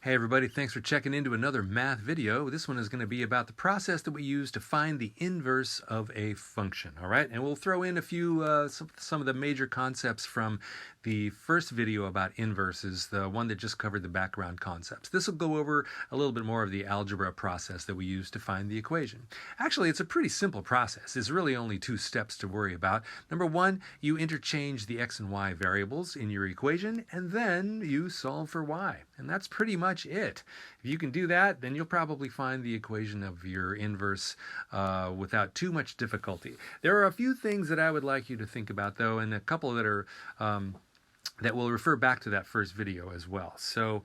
Hey everybody, thanks for checking into another math video. This one is going to be about the process that we use to find the inverse of a function, all right? And we'll throw in a few, some of the major concepts from the first video about inverses, the one that just covered the background concepts. This will go over a little bit more of the algebra process that we use to find the equation. Actually, it's a pretty simple process. It's really only two steps to worry about. Number one, you interchange the x and y variables in your equation, and then you solve for y. And that's pretty much it. If you can do that, then you'll probably find the equation of your inverse without too much difficulty. There are a few things that I would like you to think about, though, and a couple that are that will refer back to that first video as well. So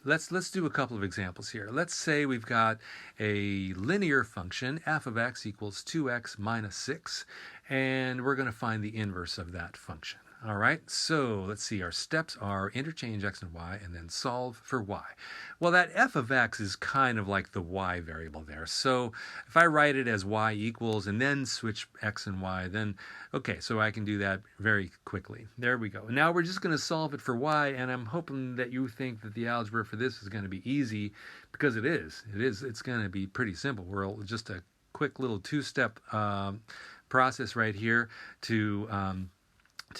let's do a couple of examples here. Let's say we've got a linear function, f of x equals 2x minus 6, and we're going to find the inverse of that function. All right, so let's see, our steps are interchange x and y and then solve for y. Well, that f of x is kind of like the y variable there. So if I write it as y equals and then switch x and y, then, okay, so I can do that very quickly. There we go. Now we're just going to solve it for y, and I'm hoping that you think that the algebra for this is going to be easy, because it is. It's going to be pretty simple. We're just a quick little two-step process right here to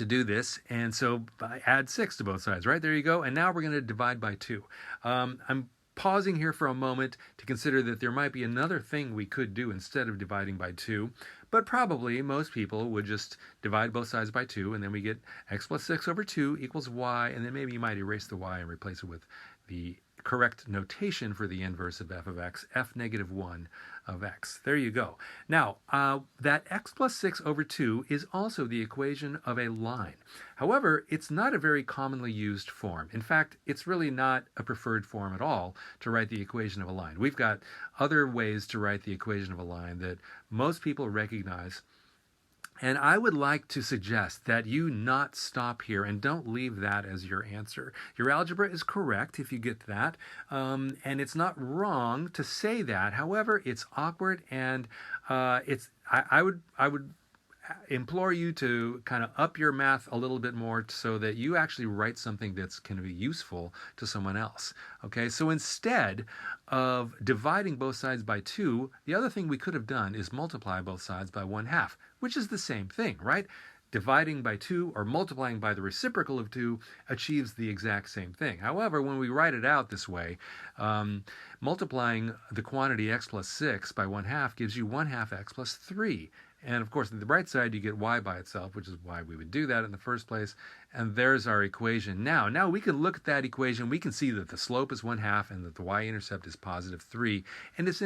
do this, and so I add 6 to both sides, right? There you go. And now we're going to divide by 2. I'm pausing here for a moment to consider that there might be another thing we could do instead of dividing by 2, but probably most people would just divide both sides by 2, and then we get x plus 6 over 2 equals y, and then maybe you might erase the y and replace it with the correct notation for the inverse of f of x, f negative 1 of x. There you go. Now, that x plus 6 over 2 is also the equation of a line. However, it's not a very commonly used form. In fact, it's really not a preferred form at all to write the equation of a line. We've got other ways to write the equation of a line that most people recognize. And I would like to suggest that you not stop here and don't leave that as your answer. Your algebra is correct if you get that, and it's not wrong to say that. However, it's awkward, and I would implore you to kind of up your math a little bit more so that you actually write something that's going to be useful to someone else. Okay, so instead of dividing both sides by 2, the other thing we could have done is multiply both sides by 1/2, which is the same thing, right? Dividing by 2 or multiplying by the reciprocal of 2 achieves the exact same thing. However, when we write it out this way, multiplying the quantity x plus 6 by 1/2 gives you 1/2 x plus 3. And of course, on the right side, you get y by itself, which is why we would do that in the first place. And there's our equation. Now we can look at that equation. We can see that the slope is 1/2 and that the y-intercept is positive 3. And it's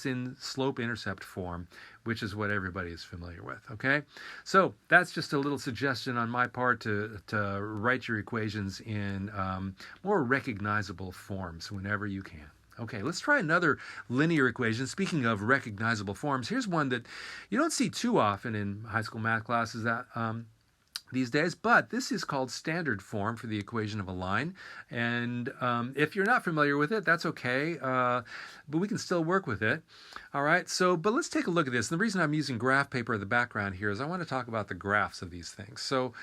in slope-intercept form, which is what everybody is familiar with, okay? So that's just a little suggestion on my part to write your equations in more recognizable forms whenever you can. Okay, let's try another linear equation. Speaking of recognizable forms, here's one that you don't see too often in high school math classes these days, but this is called standard form for the equation of a line. And if you're not familiar with it, that's okay, but we can still work with it. All right, but let's take a look at this. And the reason I'm using graph paper in the background here is I want to talk about the graphs of these things. So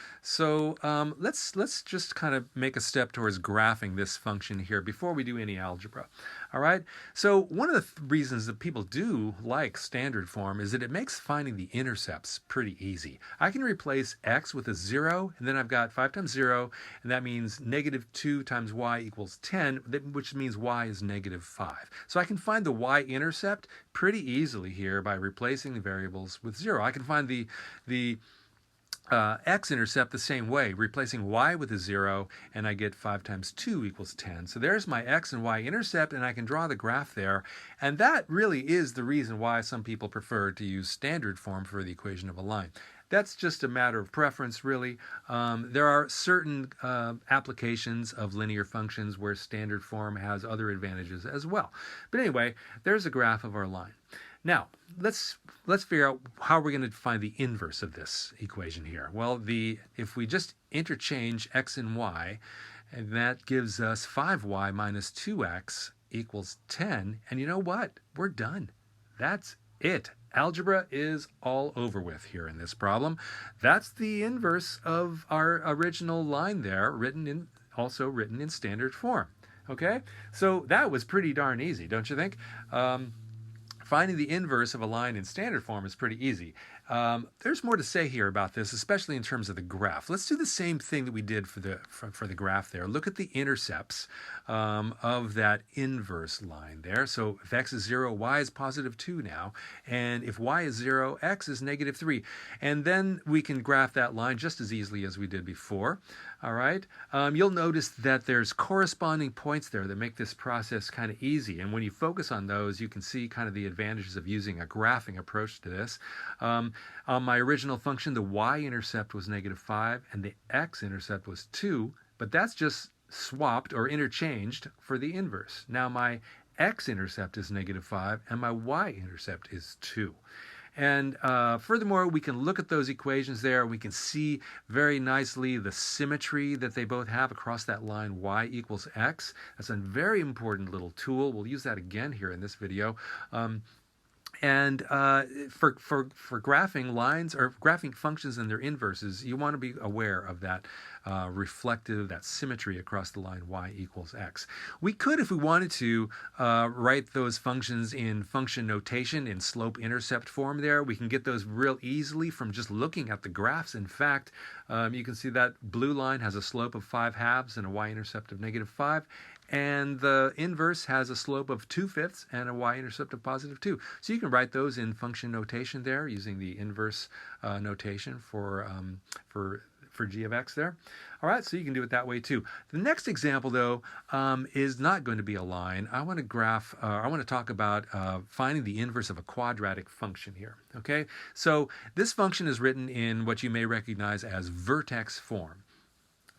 let's just kind of make a step towards graphing this function here before we do any algebra. All right, so one of the reasons that people do like standard form is that it makes finding the intercepts pretty easy. I can replace x with a 0, and then I've got 5 times 0, and that means negative 2 times y equals 10, which means y is negative 5. So I can find the y-intercept pretty easily here by replacing the variables with 0. I can find the x-intercept the same way, replacing y with a 0, and I get 5 times 2 equals 10. So there's my x and y-intercept, and I can draw the graph there. And that really is the reason why some people prefer to use standard form for the equation of a line. That's just a matter of preference, really. There are certain applications of linear functions where standard form has other advantages as well. But anyway, there's a graph of our line. Now, let's figure out how we're going to find the inverse of this equation here. Well, if we just interchange x and y, and that gives us 5y minus 2x equals 10. And you know what? We're done. That's it. Algebra is all over with here in this problem. That's the inverse of our original line there, also written in standard form. Okay, so that was pretty darn easy, don't you think? Finding the inverse of a line in standard form is pretty easy. There's more to say here about this, especially in terms of the graph. Let's do the same thing that we did for the graph there. Look at the intercepts of that inverse line there. So if x is 0, y is positive 2 now. And if y is 0, x is negative 3. And then we can graph that line just as easily as we did before. All right. You'll notice that there's corresponding points there that make this process kind of easy. And when you focus on those, you can see kind of the advantages of using a graphing approach to this. On my original function, the y-intercept was negative 5 and the x-intercept was 2, but that's just swapped or interchanged for the inverse. Now my x-intercept is negative 5 and my y-intercept is 2. And furthermore, we can look at those equations there. We can see very nicely the symmetry that they both have across that line y equals x. That's a very important little tool. We'll use that again here in this video. And for graphing lines or graphing functions and their inverses, you want to be aware of that reflective, that symmetry across the line y equals x. We could, if we wanted to, write those functions in function notation in slope-intercept form there. We can get those real easily from just looking at the graphs. In fact, you can see that blue line has a slope of 5/2 and a y-intercept of negative 5. And the inverse has a slope of 2/5 and a y-intercept of positive 2. So you can write those in function notation there using the inverse notation for g of x there. All right, so you can do it that way too. The next example, though, is not going to be a line. I want to talk about finding the inverse of a quadratic function here. Okay, so this function is written in what you may recognize as vertex form.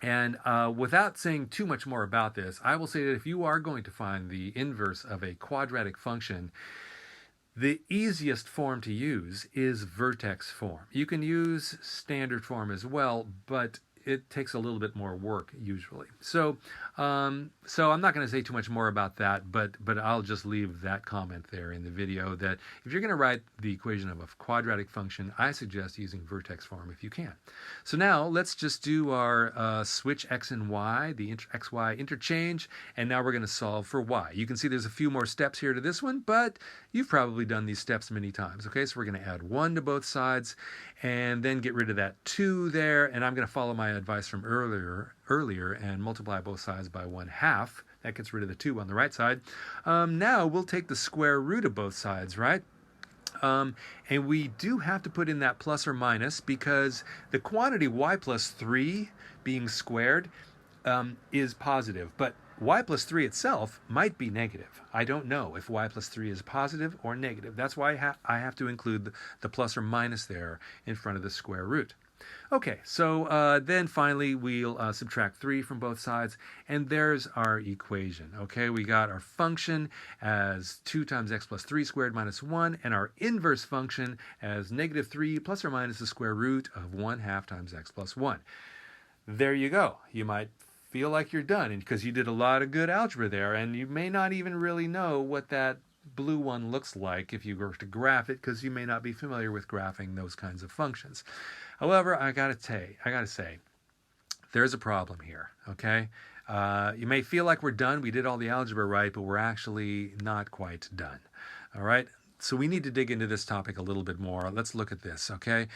And without saying too much more about this, I will say that if you are going to find the inverse of a quadratic function, the easiest form to use is vertex form. You can use standard form as well, but it takes a little bit more work usually. So I'm not going to say too much more about that, but I'll just leave that comment there in the video that if you're going to write the equation of a quadratic function, I suggest using vertex form if you can. So now let's just do our switch x and y, the xy interchange, and now we're going to solve for y. You can see there's a few more steps here to this one, but you've probably done these steps many times. Okay, so we're going to add 1 to both sides and then get rid of that 2 there, and I'm going to follow my advice from earlier and multiply both sides by 1/2. That gets rid of the 2 on the right side. Now we'll take the square root of both sides, right? And we do have to put in that plus or minus because the quantity y plus 3 being squared is positive, but y plus 3 itself might be negative. I don't know if y plus 3 is positive or negative. That's why I have to include the plus or minus there in front of the square root. Okay, so then finally we'll subtract 3 from both sides, and there's our equation. Okay, we got our function as 2 times x plus 3 squared minus 1, and our inverse function as negative 3 plus or minus the square root of 1/2 times x plus 1. There you go. You might feel like you're done because you did a lot of good algebra there, and you may not even really know what that blue one looks like if you were to graph it, because you may not be familiar with graphing those kinds of functions. However, I gotta say, there's a problem here. Okay, you may feel like we're done. We did all the algebra right, but we're actually not quite done. All right, so we need to dig into this topic a little bit more. Let's look at this. Okay.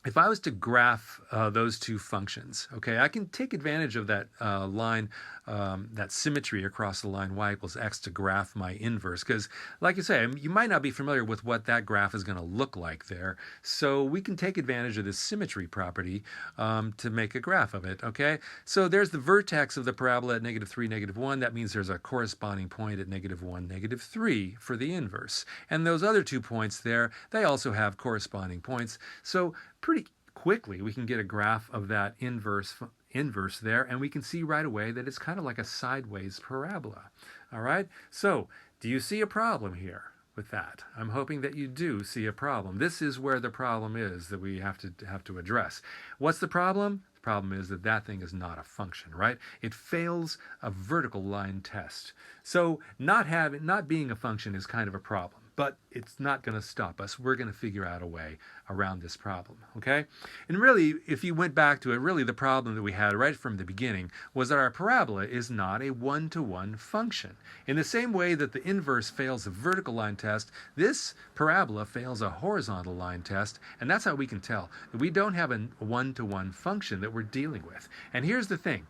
If I was to graph those two functions, okay, I can take advantage of that line, that symmetry across the line y equals x to graph my inverse. Because, like you say, you might not be familiar with what that graph is going to look like there. So we can take advantage of this symmetry property to make a graph of it, okay? So there's the vertex of the parabola at -3, -1. That means there's a corresponding point at -1, -3 for the inverse. And those other 2 points there, they also have corresponding points. So pretty quickly we can get a graph of that inverse there, and we can see right away that it's kind of like a sideways parabola. All right, so do you see a problem here with that? I'm hoping that you do see a problem. This is where the problem is that we have to address. What's the problem? The problem is that that thing is not a function, right? It fails a vertical line test. So not being a function is kind of a problem. but it's not going to stop us. We're going to figure out a way around this problem, okay? And really, if you went back to it, really the problem that we had right from the beginning was that our parabola is not a one-to-one function. In the same way that the inverse fails a vertical line test, this parabola fails a horizontal line test, and that's how we can tell that we don't have a one-to-one function that we're dealing with. And here's the thing.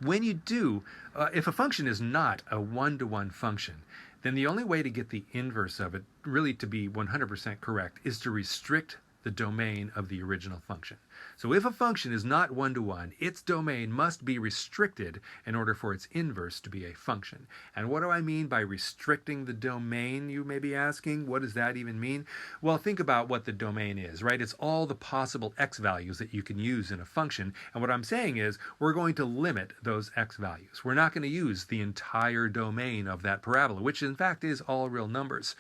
When you do, if a function is not a one-to-one function, then the only way to get the inverse of it, really to be 100% correct, is to restrict the domain of the original function. So if a function is not one-to-one, its domain must be restricted in order for its inverse to be a function. And what do I mean by restricting the domain, you may be asking? What does that even mean? Well, think about what the domain is, right? It's all the possible x values that you can use in a function. And what I'm saying is we're going to limit those x values. We're not going to use the entire domain of that parabola, which in fact is all real numbers.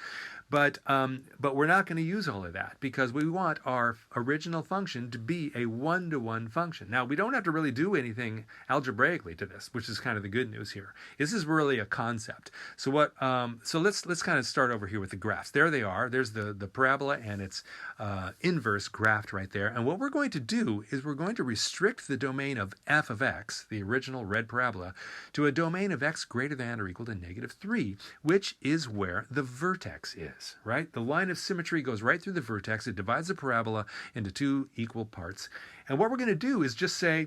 But we're not going to use all of that because we want our original function to be a one-to-one function. Now, we don't have to really do anything algebraically to this, which is kind of the good news here. This is really a concept. So let's kind of start over here with the graphs. There they are. There's the parabola and its inverse graphed right there. And what we're going to do is we're going to restrict the domain of f of x, the original red parabola, to a domain of x greater than or equal to -3, which is where the vertex is. Right? The line of symmetry goes right through the vertex. It divides the parabola into two equal parts. And what we're going to do is just say,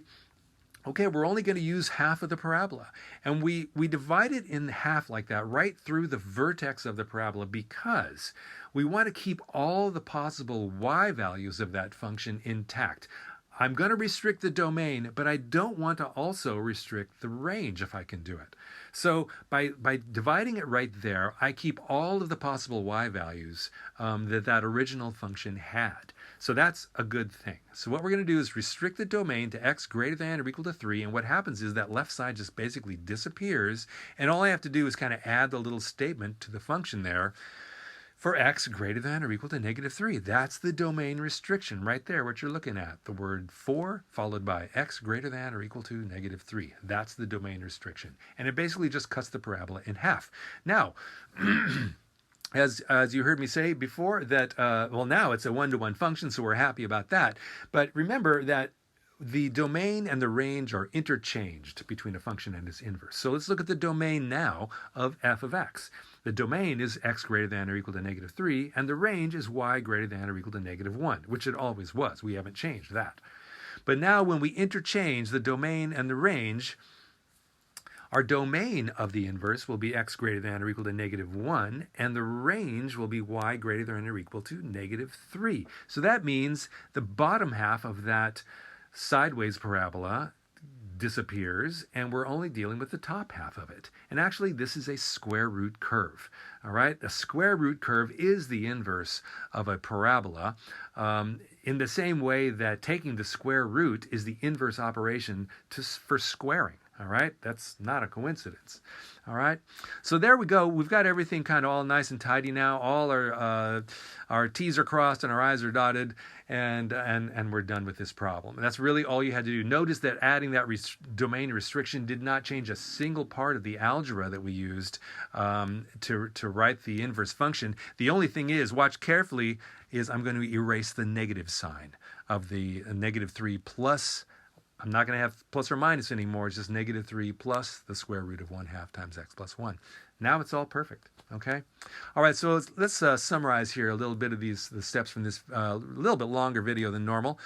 okay, we're only going to use half of the parabola. And we divide it in half like that right through the vertex of the parabola because we want to keep all the possible y values of that function intact. I'm going to restrict the domain, but I don't want to also restrict the range if I can do it. So by dividing it right there, I keep all of the possible y values that original function had. So that's a good thing. So what we're going to do is restrict the domain to x greater than or equal to 3, and what happens is that left side just basically disappears, and all I have to do is kind of add the little statement to the function there for x greater than or equal to -3. That's the domain restriction right there, what you're looking at. The word for followed by x greater than or equal to -3. That's the domain restriction. And it basically just cuts the parabola in half. Now, as you heard me say before, that, well, now it's a one-to-one function, so we're happy about that. But remember that the domain and the range are interchanged between a function and its inverse. So let's look at the domain now of f of x. The domain is x greater than or equal to -3, and the range is y greater than or equal to -1, which it always was. We haven't changed that. But now when we interchange the domain and the range, our domain of the inverse will be x greater than or equal to -1, and the range will be y greater than or equal to -3. So that means the bottom half of that sideways parabola disappears, and we're only dealing with the top half of it. And actually, this is a square root curve. All right, a square root curve is the inverse of a parabola, in the same way that taking the square root is the inverse operation for squaring. All right, that's not a coincidence. All right, so there we go. We've got everything kind of all nice and tidy now. All our T's are crossed and our I's are dotted, and we're done with this problem. And that's really all you had to do. Notice that adding that domain restriction did not change a single part of the algebra that we used to write the inverse function. The only thing is, watch carefully, is I'm going to erase the negative sign of the -3 plus. I'm not going to have plus or minus anymore. It's just -3 plus the square root of 1/2 times x plus 1. Now it's all perfect. Okay? All right, so let's summarize here a little bit of the steps from this little bit longer video than normal.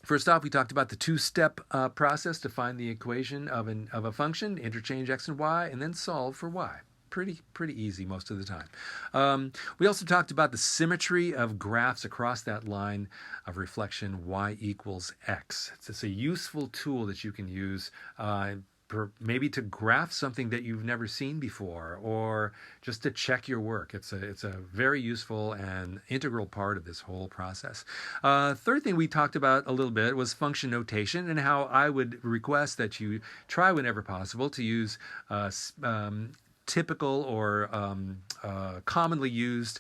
First off, we talked about the two-step process to find the equation of a function, interchange x and y, and then solve for y. Pretty easy most of the time. We also talked about the symmetry of graphs across that line of reflection, y equals x. It's a useful tool that you can use maybe to graph something that you've never seen before, or just to check your work. It's a very useful and integral part of this whole process. Third thing we talked about a little bit was function notation, and how I would request that you try whenever possible to use typical or commonly used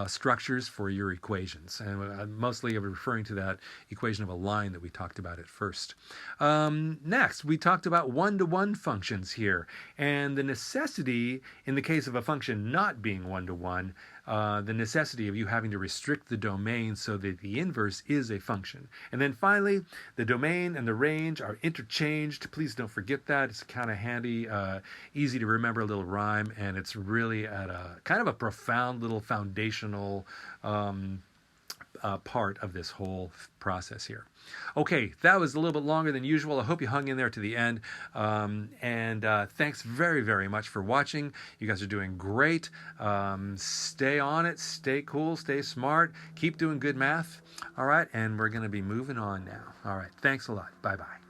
structures for your equations. And mostly I'm referring to that equation of a line that we talked about at first. Next, we talked about one-to-one functions here, and the necessity in the case of a function not being one-to-one, the necessity of you having to restrict the domain so that the inverse is a function. And then finally, the domain and the range are interchanged. Please don't forget that. It's kind of handy, easy to remember, a little rhyme, and it's really at a kind of a profound little foundational part of this whole process here. Okay, that was a little bit longer than usual. I hope you hung in there to the end. Thanks very, very much for watching. You guys are doing great. Stay on it. Stay cool. Stay smart. Keep doing good math. All right, and we're going to be moving on now. All right, thanks a lot. Bye-bye.